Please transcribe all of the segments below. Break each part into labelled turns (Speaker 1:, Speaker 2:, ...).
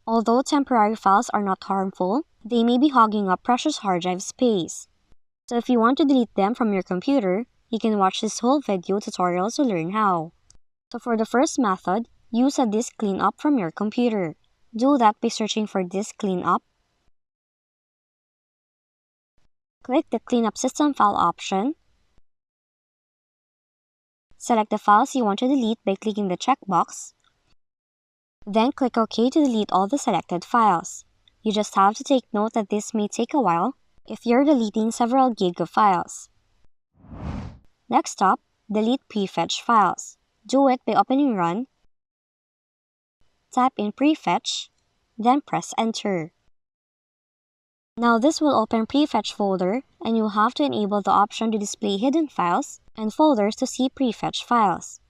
Speaker 1: Although temporary files are not harmful, they may be hogging up precious hard drive space. So if you want to delete them from your computer, you can watch this whole video tutorial to learn how. So for the first method, use a disk cleanup from your computer. Do that by searching for disk cleanup. Click the Cleanup System File option. Select the files you want to delete by clicking the checkbox. Then click OK to delete all the selected files. You just have to take note that this may take a while if you're deleting several gig of files. Next up, delete Prefetch files. Do it by opening Run, type in Prefetch, then press Enter. Now this will open Prefetch folder, and you'll have to enable the option to display hidden files and folders to see Prefetch files.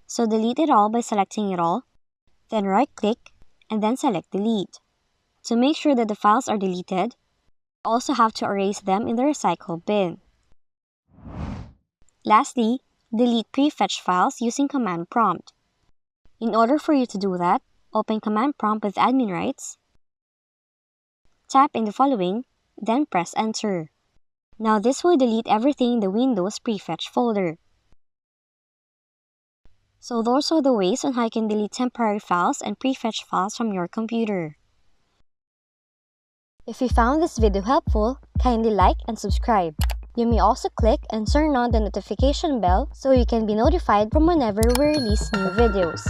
Speaker 1: So delete it all by selecting it all, then right-click, and then select Delete. To make sure that the files are deleted, you also have to erase them in the recycle bin. Lastly, delete Prefetch files using Command Prompt. In order for you to do that, open Command Prompt with admin rights, type in the following, then press Enter. Now this will delete everything in the Windows Prefetch folder. So those are the ways on how you can delete temporary files and Prefetch files from your computer. If you found this video helpful, kindly like and subscribe. You may also click and turn on the notification bell so you can be notified from whenever we release new videos.